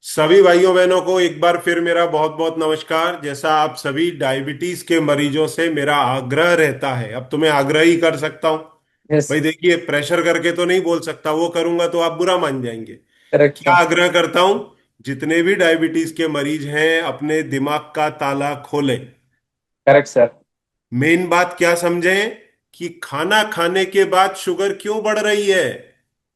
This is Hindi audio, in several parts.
सभी भाइयों बहनों को एक बार फिर मेरा बहुत बहुत नमस्कार। जैसा आप सभी डायबिटीज के मरीजों से मेरा आग्रह रहता है, अब तो मैं आग्रह ही कर सकता हूँ। यस। भाई देखिए, प्रेशर करके तो नहीं बोल सकता, वो करूंगा तो आप बुरा मान जाएंगे। करेक्ट क्या सर। आग्रह करता हूँ? जितने भी डायबिटीज के मरीज हैं, अपने दिमाग का ताला खोलें। Correct sir. मेन बात क्या समझें कि खाना खाने के बाद शुगर क्यों बढ़ रही है।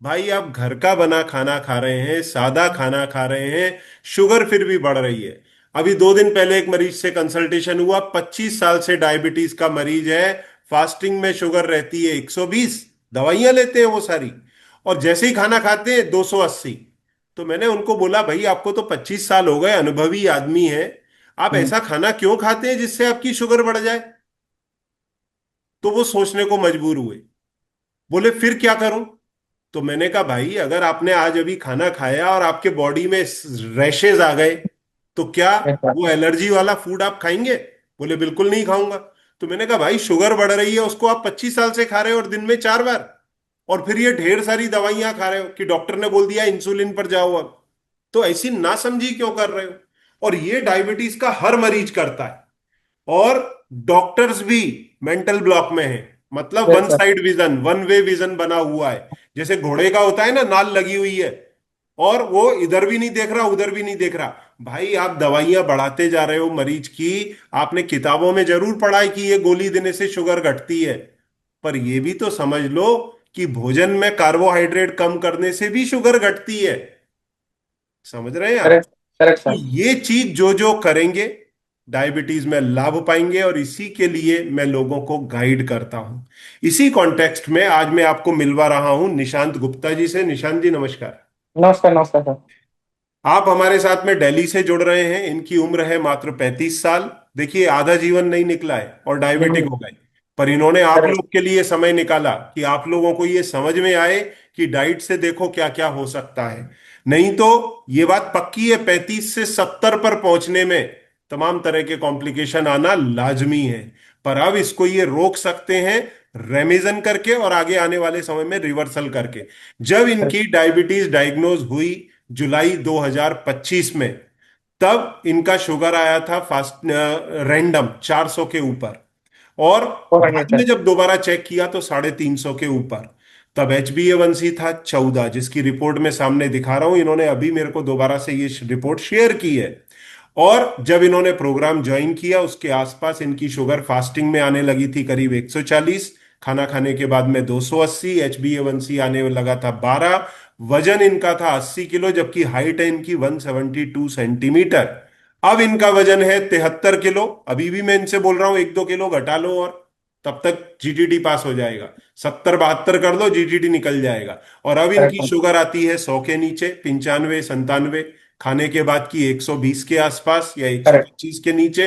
भाई आप घर का बना खाना खा रहे हैं, सादा खाना खा रहे हैं, शुगर फिर भी बढ़ रही है। अभी 2 दिन पहले एक मरीज से कंसल्टेशन हुआ, 25 साल से डायबिटीज का मरीज है। फास्टिंग में शुगर रहती है 120, दवाइयां लेते हैं वो सारी, और जैसे ही खाना खाते हैं 280। तो मैंने उनको बोला, भाई आपको तो 25 साल हो गए, अनुभवी आदमी है, आप हम्म। ऐसा खाना क्यों खाते हैं जिससे आपकी शुगर बढ़ जाए? तो वो सोचने को मजबूर हुए। बोले फिर क्या करूं? तो मैंने कहा, भाई अगर आपने आज अभी खाना खाया और आपके बॉडी में रैशेज आ गए, तो क्या Yes, sir. वो एलर्जी वाला फूड आप खाएंगे? बोले बिल्कुल नहीं खाऊंगा। तो मैंने कहा, भाई शुगर बढ़ रही है, उसको आप 25 साल से खा रहे हो और दिन में 4 बार, और फिर ये ढेर सारी दवाइयां खा रहे हो कि डॉक्टर ने बोल दिया इंसुलिन पर जाओ अब। तो ऐसी नासमझी क्यों कर रहे हो? और ये डायबिटीज का हर मरीज करता है। और डॉक्टर्स भी मेंटल ब्लॉक में हैं। मतलब Yes, one sir. Side vision, one way vision बना हुआ है। जैसे घोड़े का होता है ना, नाल लगी हुई है, और वो इधर भी नहीं देख रहा, उधर भी नहीं देख रहा। भाई आप दवाइयां बढ़ाते जा रहे हो मरीज की। आपने किताबों में जरूर पढ़ा है कि ये गोली देने से शुगर घटती है, पर ये भी तो समझ लो कि भोजन में कार्बोहाइड्रेट कम करने से भी शुगर घटती है। समझ रहे हैं आप? Correct. Correct, तो sir. ये चीज जो जो करेंगे, डायबिटीज में लाभ पाएंगे, और इसी के लिए मैं लोगों को गाइड करता हूं। इसी कॉन्टेक्स्ट में आज मैं आपको मिलवा रहा हूं निशांत गुप्ता जी से। निशांत जी नमस्कार। नमस्कार, नमस्कार सर। आप हमारे साथ में दिल्ली से जुड़ रहे हैं। इनकी उम्र है मात्र 35 साल। देखिए, आधा जीवन नहीं निकला है और डायबिटिक हो गए, पर इन्होंने आप करेक्ट। लोग के लिए समय निकाला कि आप लोगों को ये समझ में आए कि डाइट से देखो क्या क्या हो सकता है। नहीं तो ये बात पक्की है, 35 से 70 पर पहुंचने में तमाम तरह के कॉम्प्लिकेशन आना लाजमी है। पर अब इसको ये रोक सकते हैं, रेमिजन करके और आगे आने वाले समय में रिवर्सल करके। जब इनकी डायबिटीज डायग्नोज हुई जुलाई 2025 में, तब इनका शुगर आया था फास्ट रैंडम 400 के ऊपर, और फोर हंड्रेड बाद सर। में जब दोबारा चेक किया तो 350 के ऊपर। तब HbA1c था 14, जिसकी रिपोर्ट में सामने दिखा रहा हूं। इन्होंने अभी मेरे को दोबारा से ये रिपोर्ट शेयर की है। और जब इन्होंने प्रोग्राम ज्वाइन किया, उसके आसपास इनकी शुगर फास्टिंग में आने लगी थी करीब 140, खाना खाने के बाद में 280, HbA1c आने लगा था 12, वजन इनका था 80 किलो, जबकि हाइट है इनकी 172 सेंटीमीटर। अब इनका वजन है 73 किलो। अभी भी मैं इनसे बोल रहा हूं 1-2 किलो घटा लो, और तब तक जीटीटी पास हो जाएगा। 70-72 कर दो, जीटीटी निकल जाएगा। और अब करेक्ट इनकी सर। शुगर आती है 100 के नीचे, 95-97, खाने के बाद की 120 के आसपास या करेक्ट। 125 के नीचे।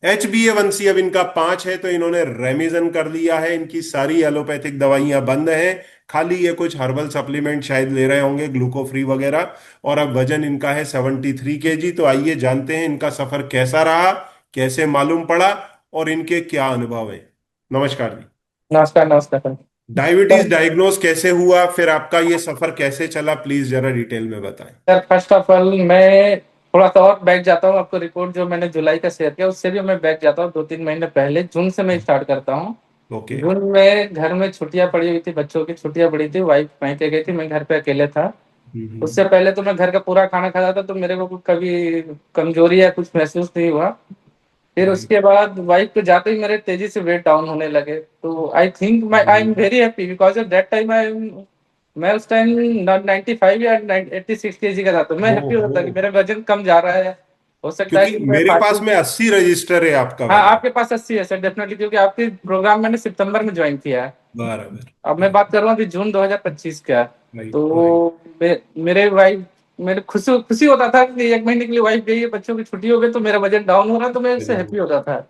HbA1c अब इनका 5 है, तो इन्होंने रेमिजन कर लिया है। इनकी सारी एलोपैथिक दवाइयां बंद हैं, खाली ये कुछ हर्बल सप्लीमेंट शायद ले रहे होंगे, ग्लूको फ्री वगैरह। और अब वजन इनका है 73 kg। तो आइए जानते हैं इनका सफर कैसा रहा, कैसे मालूम पड़ा, और इनके क्या अनुभव है। नमस्कार जी। नमस्कार, नमस्कार सर। डायबिटीज सर, डायग्नोस कैसे हुआ, फिर आपका ये सफर कैसे चला, प्लीज जरा डिटेल में बताएं। सर फर्स्ट ऑफ ऑल मैं थोड़ा सा और बैक जाता हूँ। आपको रिपोर्ट जो मैंने जुलाई का शेयर किया उससे भी मैं बैक जाता हूँ 2-3 महीने पहले। जून से मैं स्टार्ट करता हूँ। ओके। जून में घर में छुट्टियां पड़ी हुई थी, बच्चों की छुट्टियां पड़ी थी, वाइफ मायके गई थी, मैं घर पे अकेले था। हम्म। उससे पहले तो मैं घर का पूरा खाना खाता था, तो मेरे को कभी कमजोरी या कुछ महसूस नहीं हुआ। फिर राइट। उसके बाद वाइफ पे जाते ही मेरे तेजी से वेट डाउन होने लगे। तो I think I am very happy because of that time I, मैं उस टाइम 95 या 86 kg का था, तो मैं हैप्पी ओहो। होता कि मेरा वजन कम जा रहा है। हो सकता है क्योंकि कि मैं मेरे पास फास्टिंग। में 80 रजिस्टर है आपका हाँ, वजन। आपके पास 80 है सर, डेफिनेटली, क्योंकि आपके प्रोग्राम मैंने सितंबर में ज्वाइन किया है। बराबर। अब मैं बात कर रहा हूँ अभी जून 2025 का। Right right. तो मेरे वाइफ, मेरे खुशी खुशी होता था कि 1 महीने के लिए वाइफ गई है, बच्चों की छुट्टी हो गई, तो मेरा वजन डाउन हो रहा है, तो मैं उससे हैप्पी होता था।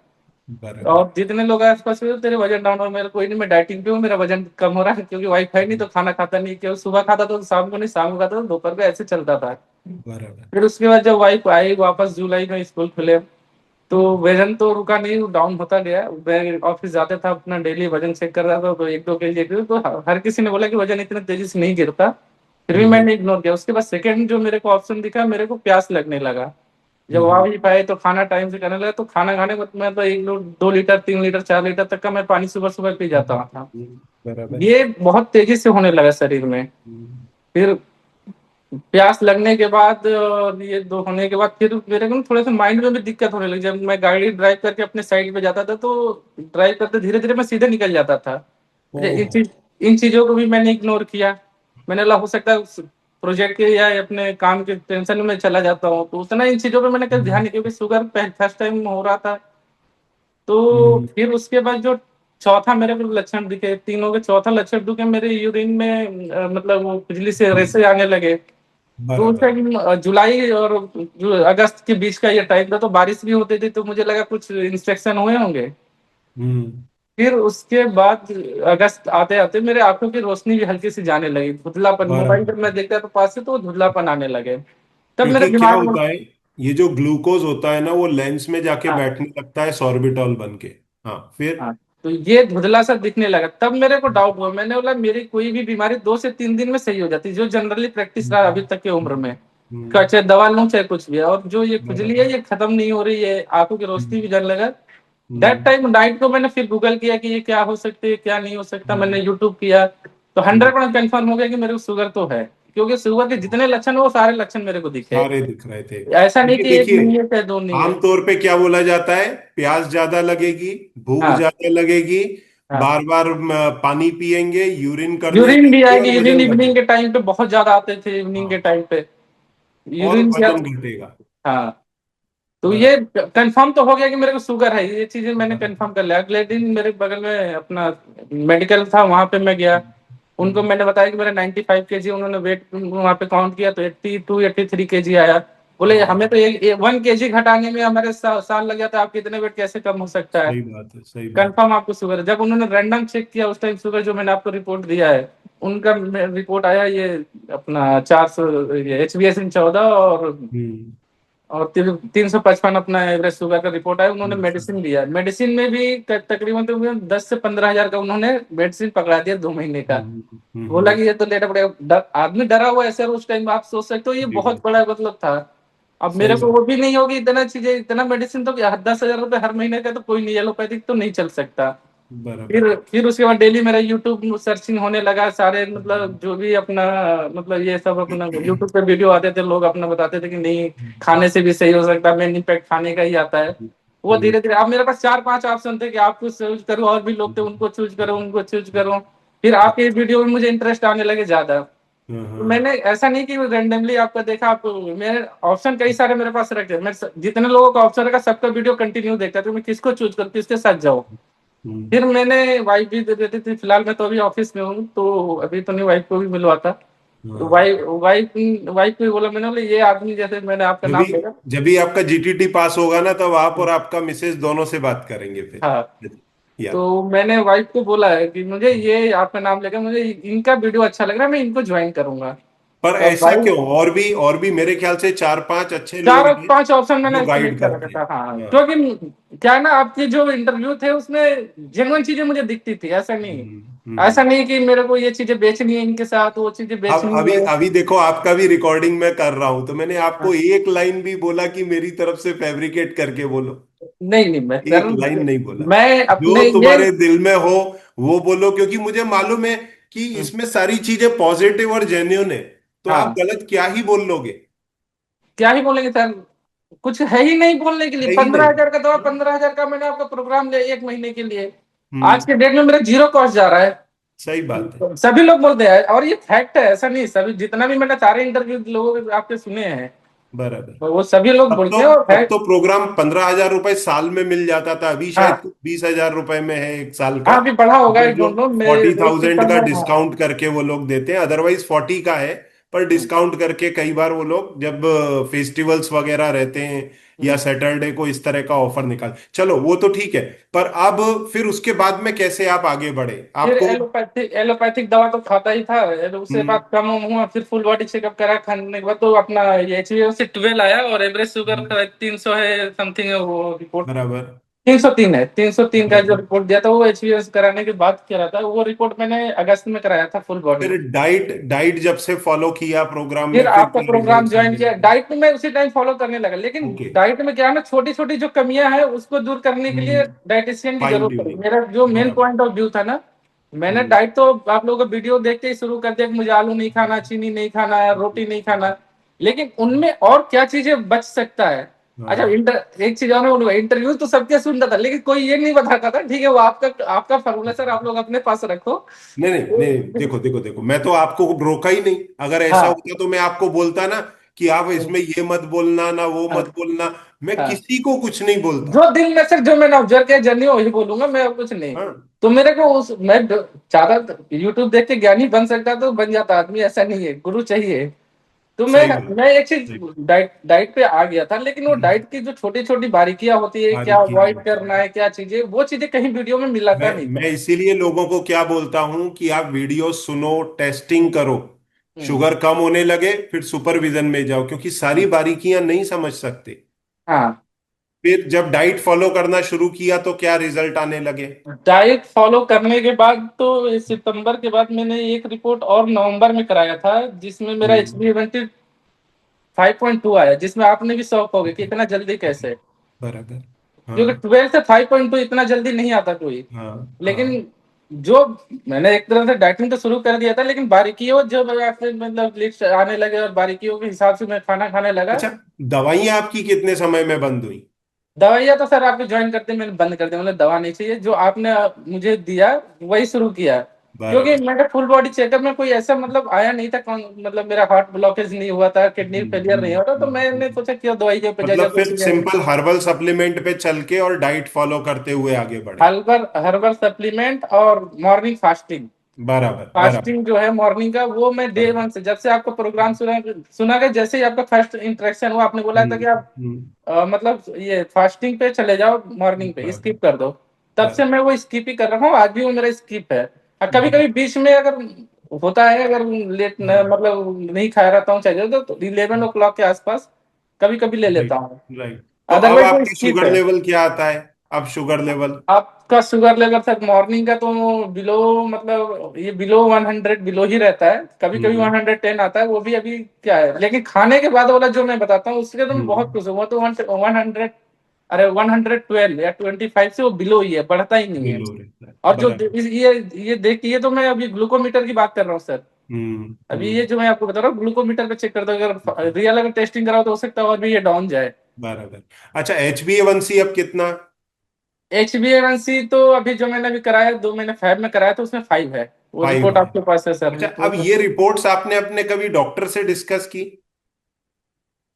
बराबर। और जितने लोग आसपास में, तेरे वजन डाउन हो, मेरा कोई नहीं, मैं डाइटिंग पे हूँ, मेरा वजन कम हो रहा है, क्योंकि वाइफ है नहीं तो खाना खाता नहीं, क्यों सुबह खाता था तो शाम को नहीं, शाम को खाता था दोपहर को, ऐसे चलता था। बराबर। फिर उसके बाद जब वाइफ आई वापस, जुलाई में स्कूल खुले, तो वजन तो रुका नहीं, डाउन होता गया। मैं ऑफिस जाता था, अपना डेली वजन चेक कर रहा था, तो 1-2 kg तो हर किसी ने बोला कि वजन इतने तेजी से नहीं गिरता। फिर भी मैंने इग्नोर किया। उसके बाद सेकंड जो मेरे को ऑप्शन दिखा, मेरे को प्यास लगने लगा। जब आ हम्म, भी पाए तो खाना टाइम से करने लगा, तो खाना खाने के बाद मैं तो 1 2 2 लीटर 3 लीटर 4 लीटर तक का मैं पानी सुबह सुबह पी जाता था। बराबर। ये बहुत तेजी से होने लगा शरीर में। हम्म, फिर प्यास लगने के बाद और ये दो होने के बाद फिर मेरे को ना थोड़े से माइंड में भी दिक्कत होने लगी। जब मैं गाड़ी ड्राइव करके अपने साइड पे जाता था तो ड्राइव करते धीरे धीरे मैं सीधे निकल जाता था। अच्छा, ओह। इन चीजों को भी मैंने इग्नोर किया। मैंने बोला हो सकता है प्रोजेक्ट के या अपने काम के टेंशन में चला जाता हूँ, तो उतना इन चीजों पे मैंने कभी ध्यान हम्म, नहीं, क्योंकि शुगर फर्स्ट टाइम हो रहा था। तो हम्म, फिर उसके बाद जो चौथा मेरे को लक्षण दिखे, तीनों के चौथा लक्षण दिखे मेरे यूरिन में, मतलब वो खुजली से रेसे आने लगे। तो उस बराबर। टाइम जुलाई और अगस्त के बीच का ये टाइम था, तो बारिश भी होती थी, तो मुझे लगा कुछ इंस्पेक्शन हुए होंगे। हम्म, फिर उसके बाद अगस्त आते आते मेरे आंखों की रोशनी भी हल्की सी जाने लगी, धुंधलापन, मोबाइल बराबर। जब मैं देखता तो पास से तो धुंधलापन आने लगे। तब मेरे क्योंकि क्या दिमाग में, होता है, ये जो ग्लूकोज होता है ना वो लेंस में जाके हाँ बैठने लगता है सॉर्बिटॉल बन के। हाँ, फिर। हाँ, तो ये धुंधला सा दिखने लगा। तब मेरे को डाउट हुआ, मैंने बोला मेरी कोई भी बीमारी 2 से 3 दिन में सही हो जाती है, जो जनरली प्रैक्टिस रहा अभी तक की उम्र में। हम्म, चाहे दवा लूं चाहे कुछ भी, और जो ये खुजली बराबर। है ये खत्म नहीं हो रही है, आंखों की रोशनी हम्म, भी जाने लगा। दैट हम्म, टाइम नाइट को मैंने फिर गूगल किया कि ये क्या हो सकती है क्या नहीं हो सकता, मैंने हम्म, यूट्यूब किया। तो हम्म, 100% कंफर्म हो गया कि मेरे को शुगर तो है, क्योंकि शुगर के जितने लक्षण है वो सारे लक्षण मेरे को दिखे। सारे दिख रहे थे, ऐसा नहीं क्योंकि कि एक देखिए नहीं है चाहे दो नहीं है। आमतौर पे क्या बोला जाता है, प्यास ज्यादा लगेगी, भूख हाँ ज्यादा लगेगी, हाँ, बार बार पानी पिएंगे, यूरिन करने यूरिन भी जाएंगे आएगी, और यूरिन वजन इवनिंग के घटेगा। टाइम पे बहुत ज्यादा आते थे, इवनिंग के हाँ, टाइम पे और यूरिन से। वजन घटेगा। हाँ, तो ये बराबर। कंफर्म तो हो गया कि मेरे को शुगर है, ये चीजें मैंने बराबर। कंफर्म कर लिया। अगले दिन मेरे बगल में अपना मेडिकल था, वहां पे मैं गया। उनको हम्म, मैंने बताया कि मेरा 95 kg, उन्होंने वेट वहां पे काउंट किया तो 82 83 kg आया। बोले हमें हाँ, तो ये 1 kg घटाने में हमारे साल लग जाता है, आपके इतने वेट कैसे कम हो सकता है। सही बात है, सही बात है। कंफर्म आपको शुगर है। जब उन्होंने रैंडम चेक किया उस टाइम शुगर जो मैंने आपको रिपोर्ट दिया है, उनका रिपोर्ट आया ये अपना 400, ये HbA1c 14 हम्म, और 355 अपना एवरेज शुगर का रिपोर्ट आया। उन्होंने अच्छा। मेडिसिन दिया, मेडिसिन में भी तकरीबन 10 से 15 हजार का उन्होंने मेडिसिन पकड़ा दिया 2 महीने का। हम्म, बोला कि ये तो लेना पड़ेगा। आदमी डरा हुआ है सर, उस टाइम आप सोच सकते हो ये सही बहुत बात है, बड़ा मतलब था। अब मेरे सही को बात। वो भी नहीं होगी इतना चीजें, इतना मेडिसिन तो 10 हजार रुपए हर महीने का तो कोई नहीं, एलोपैथिक तो नहीं चल सकता। बराबर। फिर उसके बाद डेली मेरा यूट्यूब सर्चिंग होने लगा, सारे मतलब जो भी अपना मतलब ये सब अपना यूट्यूब पे वीडियो आते थे, लोग अपना बताते थे कि नहीं खाने से भी सही हो सकता है, मेन इम्पैक्ट खाने का ही आता है। वो हम्म, धीरे धीरे अब मेरे पास 4 5 ऑप्शन थे कि आपको चूज करो, और भी लोग थे उनको चूज करो उनको चूज करो। फिर आपके वीडियो में मुझे इंटरेस्ट आने लगे ज्यादा। हाँ, तो हाँ, मैंने ऐसा नहीं कि रैंडमली आपका देखा, आप मेरे ऑप्शन कई सारे मेरे पास रखे, मैं जितने लोगों का ऑप्शन रखा सबका वीडियो कंटिन्यू देखता था, मैं किसको चूज करूँ किसके साथ जाऊँ। हम्म, फिर मैंने वाइफ भी दे देती थी, फिलहाल मैं तो अभी ऑफिस में हूँ तो अभी तो नहीं, वाइफ को भी मिलवाता। तो हाँ। वाइफ वाइफ वाइफ को भी बोला, मैंने बोला ये आदमी जैसे मैंने आपका जब भी नाम लेगा। जब भी आपका जीटीटी पास होगा ना तब आप और आपका मिसेज दोनों से बात करेंगे हाँ, फिर। या तो मैंने वाइफ को बोला है कि मुझे ये आपका नाम लेगा, मुझे इनका वीडियो अच्छा लग रहा है, मैं इनको ज्वाइन करूंगा। पर तो ऐसा वाइफ, क्यों, और भी मेरे ख्याल से 4 5 अच्छे लोग चार हैं पांच ऑप्शन मैंने जो गाइड सिलेक्ट कर रखा करते था। हाँ, हैं। हाँ। क्योंकि क्या है ना, आपके जो इंटरव्यू थे उसमें जेन्युइन चीजें मुझे दिखती थी, ऐसा नहीं। हम्म, ऐसा नहीं कि मेरे को ये चीजें बेचनी है इनके साथ, वो चीजें अब बेचनी अभी है। अभी देखो आपका भी रिकॉर्डिंग मैं कर रहा हूं तो मैंने आपको हाँ, एक लाइन भी बोला कि मेरी तरफ से फैब्रिकेट करके बोलो। नहीं नहीं, मैं एक सर, लाइन नहीं बोला। मैं जो अपने ये, तुम्हारे दिल में हो वो बोलो, क्योंकि मुझे मालूम है कि इसमें सारी चीजें पॉजिटिव और जेन्युइन है, तो आप हाँ, गलत क्या ही बोल लोगे। क्या ही बोलेंगे सर, कुछ है ही नहीं बोलने के लिए। है ही पंद्रह नहीं। हजार का दवा, 15 हजार का मैंने आपका प्रोग्राम लिया 1 महीने के लिए। आज हम्म, के डेट में मेरा जीरो कॉस्ट जा रहा है। सही बात है। सभी लोग बोलते हैं और ये फैक्ट है, ऐसा नहीं, सभी जितना भी मैंने सारे इंटरव्यू लोगों के आपके सुने हैं, बराबर। वो सभी लोग तब बोलते तो हैं और तब तो फैक्ट। प्रोग्राम 15,000 रुपए साल में मिल जाता था, अभी शायद हाँ 20,000 रुपए में है एक साल का। हाँ, अभी बढ़ा होगा, वो आई जो डोंट नो, मेरे फोर्टी एक थाउजेंड पीपल का में। हाँ डिस्काउंट करके वो लोग देते हैं, अदरवाइज 40 का है। पर हम्म, डिस्काउंट करके कई बार वो लोग जब फेस्टिवल्स वगैरह रहते हैं या हम्म। सैटरडे को इस तरह का ऑफर निकाल, चलो वो तो ठीक है। पर अब फिर उसके बाद में कैसे आप आगे बढ़े फिर आपको। एलोपैथिक दवा तो खाता ही था, उससे हम्म, बाद कम हुआ, फिर फुल बॉडी चेकअप करा, खाने के बाद तो अपना ये HbA1c 12 आया और एवरेज शुगर हम्म, का 300 है समथिंग है वो रिपोर्ट। बराबर। 303 है, 303 का जो बराबर। रिपोर्ट दिया था वो एचबीएस कराने के बाद करा था। वो रिपोर्ट मैंने अगस्त में कराया था, फुल बॉडी। फिर डाइट डाइट जब से फॉलो किया प्रोग्राम फिर में, फिर आपका क्या प्रोग्राम रिजल्ट्स ज्वाइन आने किया, लगे? डाइट में मैं उसी टाइम फॉलो करने लगा, लेकिन ओके। डाइट में क्या है ना, छोटी छोटी जो कमियां हैं उसको दूर करने के लिए हम्म। डाइटिशियन की फाइन जरूरत पड़ी। ट्यूनिंग। मेरा जो मेन बराबर। पॉइंट ऑफ व्यू था ना, मैंने हम्म। डाइट तो आप लोगों का वीडियो देखते ही शुरू कर दिया कि मुझे आलू नहीं खाना, चीनी नहीं खाना, रोटी नहीं खाना, लेकिन उनमें और क्या चीजें बच सकता है। अच्छा, हाँ। एक चीज और, इंटरव्यू तो सबके सुनता था, लेकिन कोई ये नहीं बताता था, ठीक है वो आपका आपका फॉर्मूला सर, आप लोग अपने पास रखो। नहीं नहीं नहीं, देखो देखो देखो, मैं तो आपको रोका ही नहीं। अगर ऐसा हाँ होता तो मैं आपको बोलता ना कि आप इसमें ये मत बोलना ना वो हाँ मत बोलना। मैं हाँ। किसी को कुछ नहीं बोलता। जो दिल में से जो मैंने ऑब्जर्व किया जर्नी वही बोलूंगा, मैं और कुछ नहीं। हाँ। तो मेरे को उस मैं चाहता, यूट्यूब देख के ज्ञानी बन सकता तो बन जाता आदमी, ऐसा नहीं है, गुरु चाहिए। तो मैं सही बात। मैं एक चीज सही। डाइट डाइट पे आ गया था, लेकिन वो डाइट की जो छोटी छोटी बारीकियां होती है, क्या बारीकियां अवॉइड होती करना हैं। है, क्या चीजें, वो चीजें कहीं वीडियो में मिलाता नहीं मैं था। इसीलिए लोगों को क्या बोलता हूं कि आप वीडियो सुनो, टेस्टिंग हम्म करो। हम्म शुगर कम होने लगे फिर सुपरविजन में जाओ, क्योंकि सारी हम्म। बारीकियां नहीं समझ सकते। हाँ, फिर जब डाइट फॉलो करना शुरू किया तो क्या रिजल्ट आने लगे? डाइट फॉलो करने के बाद तो इस सितंबर के बाद मैंने एक रिपोर्ट और नवंबर में कराया था, जिसमें मेरा एच हम्म। बी 5.2 आया, जिसमें आपने भी शौक हो गए कि इतना जल्दी कैसे। बराबर। क्योंकि हाँ 12 से 5.2 इतना जल्दी नहीं आता कोई। हाँ हाँ। लेकिन जो मैंने एक तरह से डाइटिंग तो शुरू कर दिया था, लेकिन बारीकियों जब फिर मतलब लिस्ट आने लगे और बारीकियों के हिसाब से मैं खाना खाने लगा। अच्छा, दवाइयाँ आपकी कितने समय में बंद हुई? दवाइयाँ तो सर आपके ज्वाइन करते मैंने बंद कर दिया, मतलब दवा नहीं चाहिए, जो आपने मुझे दिया वही शुरू किया। क्योंकि बराबर। मेरे फुल बॉडी चेकअप में कोई ऐसा मतलब आया नहीं था, मतलब मेरा हार्ट ब्लॉकेज नहीं हुआ था, किडनी फेलियर नहीं हुआ था, तो मैंने हम्म। सोचा कि दवाइयों पे मतलब जब फिर ऑक्सीजन। सिंपल हर्बल सप्लीमेंट पे चल के और डाइट फॉलो करते हुए आगे बढ़े। हर्बल हर्बल सप्लीमेंट और मॉर्निंग फास्टिंग। बराबर बराबर फास्टिंग जो है मॉर्निंग का, वो मैं डे बराबर। वन से, जब से आपका प्रोग्राम सुना सुना गया, जैसे ही आपका फर्स्ट इंटरेक्शन हुआ, आपने बोला था कि आप हम्म। मतलब ये फास्टिंग पे चले जाओ, मॉर्निंग पे बराबर स्किप कर दो। तब से बराबर मैं वो स्किप ही कर रहा हूँ, आज भी वो मेरा स्किप है। कभी बराबर। कभी बीच में अगर होता है, अगर लेट हाँ। मतलब नहीं खा रहता हूँ चाहिए तो 11 o'clock के आसपास कभी कभी ले लेता राइट हूँ। राइट। तो अब अदरवाइज वो आपका स्किप शुगर है। लेवल क्या आता है? अब शुगर लेवल? आपका शुगर लेवल सर मॉर्निंग का तो बिलो, मतलब ये बिलो 100 बिलो ही रहता है, कभी कभी हम्म 110 आता है, वो भी अभी क्या है, लेकिन खाने के बाद वाला जो मैं बताता हूँ उसके तो मैं बहुत हम्म। खुश हूँ। वो तो 100, अरे 112 या 25 से वो बिलो ही है, बढ़ता ही नहीं है। बिलो रहता है। और जो बराबर। ये देखिए, तो मैं अभी ग्लूकोमीटर की बात कर रहा हूँ सर। अभी ये हम्म। जो मैं आपको बता रहा हूँ, ग्लूकोमीटर पे चेक कर दो, अगर रियल अगर टेस्टिंग कराओ तो हो सकता है और भी ये डाउन जाए। बराबर। अच्छा, HbA1c अब कितना? HbA1c तो अभी जो मैंने अभी कराया, 2 महीने फैब में कराया था, उसमें 5 है। वो 5 रिपोर्ट है। आपके पास है सर, अच्छा, अब रिपोर्ट। ये रिपोर्ट्स आपने अपने कभी डॉक्टर से डिस्कस की?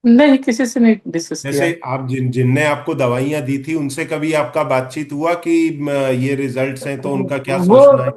नहीं, किसी से नहीं डिस्कस जैसे किया। आप जिनने आपको दवाइयां दी थी उनसे कभी आपका बातचीत हुआ कि ये रिजल्ट्स हैं तो उनका क्या वो सोचना है?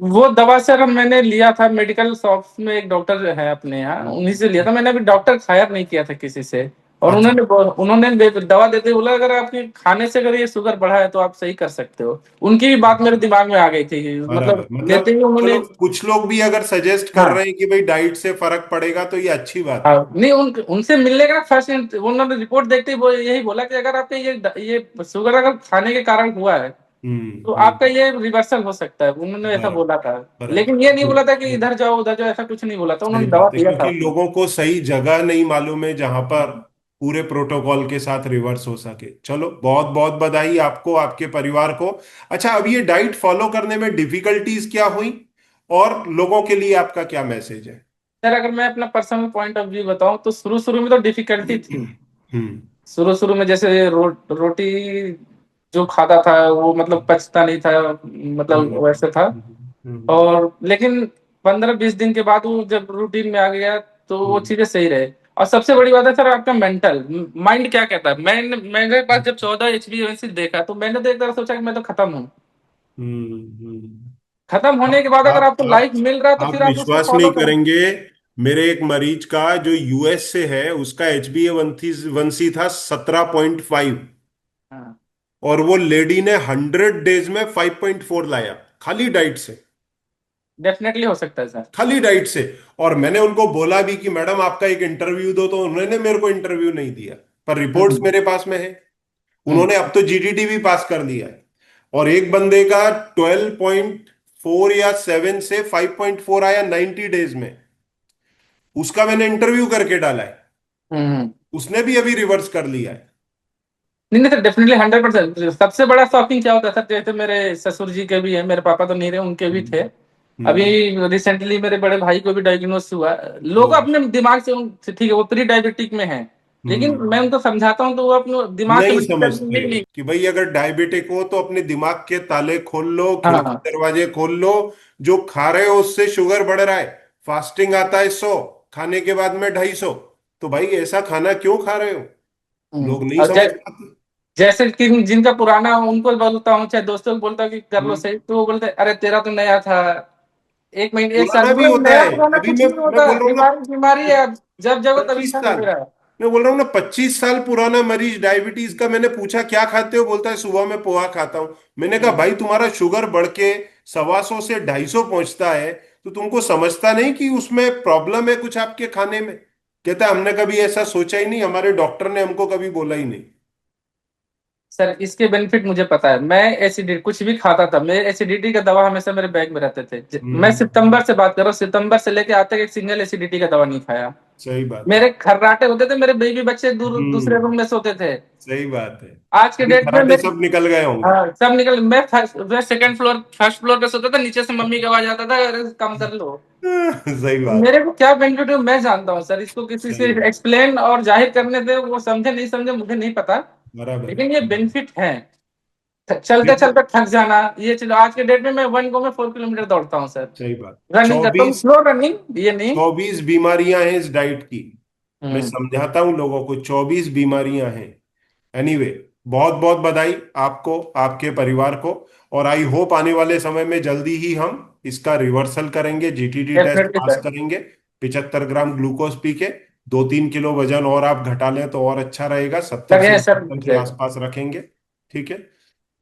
वो दवा सर मैंने लिया था मेडिकल शॉप में, एक डॉक्टर है अपने यहाँ, उन्हीं से लिया था मैंने, अभी डॉक्टर हायर नहीं किया था किसी से। और अच्छा। उन्होंने दवा देते हुए बोला, अगर आपके खाने से अगर ये शुगर बढ़ा है तो आप सही कर सकते हो। उनकी भी बात मेरे दिमाग में आ गई थी, बराबर। मतलब मतलब लेते ही उन्होंने। चलो, कुछ लोग भी अगर सजेस्ट कर हाँ रहे हैं कि भाई डाइट से फर्क पड़ेगा तो ये अच्छी बात है। हाँ, नहीं उनसे मिलने का फर्स्ट उन्होंने रिपोर्ट देखते ही वो यही बोला कि अगर आपके ये शुगर अगर खाने के कारण हुआ है तो आपका हम्म। ये रिवर्सल हो सकता है, उन्होंने ऐसा बराबर बोला था। बराबर। लेकिन ये नहीं बोला था कि गुड। इधर जाओ उधर जाओ, ऐसा कुछ नहीं बोला था, सही उन्होंने दवा बात है, दिया था क्योंकि अपने। लोगों को सही जगह नहीं मालूम है जहां पर पूरे प्रोटोकॉल के साथ रिवर्स हो सके। चलो, बहुत बहुत बधाई आपको, आपके परिवार को। अच्छा, अब ये डाइट फॉलो करने में डिफिकल्टीज क्या हुई और लोगों के लिए आपका क्या मैसेज है? सर अगर मैं अपना पर्सनल पॉइंट ऑफ व्यू बताऊं तो शुरू शुरू में तो डिफिकल्टी थी। हम्म शुरू शुरू में जैसे रोटी जो खाता था वो मतलब पचता नहीं था, मतलब हम्म वैसे था। हम्म और लेकिन 15-20 दिन के बाद वो जब रूटीन में आ गया तो वो हम्म चीजें सही रहे। और सबसे बड़ी बात है सर, आपका मेंटल माइंड क्या कहता है। मेरे पास जब 14 HbA1c देखा तो मैंने तो एक तरह सोचा कि मैं तो खत्म हूँ। हम्म। खत्म होने के आप बाद अगर आप आपको लाइफ आप मिल रहा है तो आप फिर आप उसको विश्वास फॉलो नहीं करें। करेंगे। मेरे एक मरीज का जो US से है, उसका HbA1c था 17.5। हाँ, और वो लेडी ने 100 डेज में 5.4 लाया, खाली डाइट से। डेफिनेटली हो सकता है सर। खाली डाइट से। और मैंने उनको बोला भी कि मैडम आपका एक इंटरव्यू दो, तो उन्होंने मेरे को इंटरव्यू नहीं दिया, पर रिपोर्ट्स हम्म, मेरे पास में है। हम्म उन्होंने अब तो जीटीटी भी पास कर दिया है। और एक बंदे का 12.4 या 7 से 5.4 आया 90 डेज में। उसका मैंने इंटरव्यू करके डाला है। हम्म। उसने भी अभी रिवर्स कर लिया है। नहीं नहीं सर, डेफिनेटली 100%। सबसे बड़ा शॉकिंग क्या होता है सर, जैसे मेरे ससुर जी के भी है, मेरे पापा तो नहीं रहे, उनके भी थे। अभी हम्म। रिसेंटली मेरे बड़े भाई को भी डायग्नोस हुआ। लोग हम्म। अपने दिमाग से ठीक है वो प्री डायबिटिक में है, लेकिन हम्म। मैं उनको समझाता हूँ तो वो अपने दिमाग से नहीं नहीं समझते नहीं। कि भाई अगर डायबिटिक हो तो अपने दिमाग के ताले खोल लो, खिड़की हाँ। दरवाजे खोल लो। जो खा रहे हो उससे शुगर बढ़ रहा है। फास्टिंग आता है 100, खाने के बाद में 250। तो भाई ऐसा खाना क्यों खा रहे हो? लोग नहीं और समझ पाते। जैसे कि जिनका पुराना हो, उनको बोलता हूँ चाहे दोस्तों को बोलता हूँ कि कर लो हम्म। सही, तो वो बोलते हैं, अरे तेरा तो नया था, एक महीने एक साल पुराना भी बोला, होता नया है। पुराना अभी कुछ नहीं मैं होता, बोल रहा हूँ ना, बीमारी बीमारी है, अब जब जगो तभी 25 साल, चल रहा है। मैं बोल रहा हूँ ना 25 साल पुराना मरीज डायबिटीज का, मैंने पूछा क्या खाते हो, बोलता है सुबह में पोहा खाता हूं। मैंने कहा हम्म। भाई तुम्हारा शुगर बढ़ के 125 से 250 पहुंचता है, तो तुमको समझता नहीं कि उसमें प्रॉब्लम है कुछ आपके खाने में? कहता है हमने कभी ऐसा सोचा ही नहीं, हमारे डॉक्टर ने हमको कभी बोला ही नहीं। सर इसके बेनिफिट मुझे पता है, मैं एसिडिटी कुछ भी खाता था, मेरे एसिडिटी का दवा हमेशा मेरे बैग में रहते थे। मैं हम्म। सितंबर से बात कर रहा हूँ, सितंबर से लेके आज तक एक सिंगल एसिडिटी का दवा नहीं खाया। सही बात है। मेरे खर्राटे होते थे, मेरे बेबी बच्चे दूसरे हम्म। रूम में सोते थे। सही बात है। आज के अभी डेट में खराटे मेरी, सब निकल गए होंगे। हाँ सब निकल, मैं सेकंड फ्लोर फर्स्ट फ्लोर पे सोता था, नीचे से मम्मी का आवाज आता था, अरे कम कर लो। सही बात। मेरे को क्या बेनिफिट है मैं जानता हूँ सर, इसको किसी से सही बात। एक्सप्लेन और जाहिर करने दे, वो समझे नहीं समझे मुझे नहीं पता, बराबर है। लेकिन ये बेनिफिट है। चलते देखो, चलते थक जाना, ये चलो आज के डेट में मैं 1 गो में 4 किलोमीटर दौड़ता हूँ सर। सही बात। रनिंग करता हूँ, 24, स्लो रनिंग, ये नहीं। 24 बीमारियां हैं इस डाइट की। मैं हम्म। समझाता हूं लोगों को, 24 बीमारियां हैं। एनीवे, बहुत बहुत बधाई आपको, आपके परिवार को। और आई होप आने वाले समय में जल्दी ही हम इसका रिवर्सल करेंगे, GTT test definitely pass sir. करेंगे। 75 ग्राम ग्लूकोज पी के 2-3 किलो वजन और आप घटा लें तो और अच्छा रहेगा। 70 लगे से हैं सर 72 के मुझे। आसपास रखेंगे। ठीक है।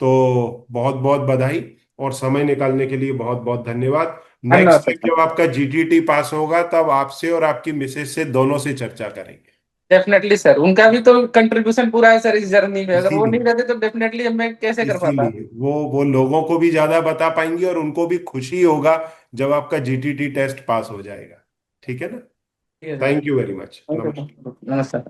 तो बहुत बहुत बधाई, और समय निकालने के लिए बहुत बहुत धन्यवाद। धन्यवाद नेक्स्ट टाइम सर। जब आपका जीटीटी पास होगा तब आपसे और आपकी मिसेज से दोनों से चर्चा करेंगे। डेफिनेटली सर, उनका भी तो कंट्रीब्यूशन पूरा है सर इस जर्नी में, अगर वो नहीं इसीलिए, रहते तो डेफिनेटली मैं कैसे कर पाता। इसीलिए वो लोगों को भी ज्यादा बता पाएंगे और उनको भी खुशी होगा जब आपका जीटीटी टेस्ट पास हो जाएगा। ठीक है ना? ठीक है sir. Thank you very much. Okay नमस्कार। सर, नमस्कार।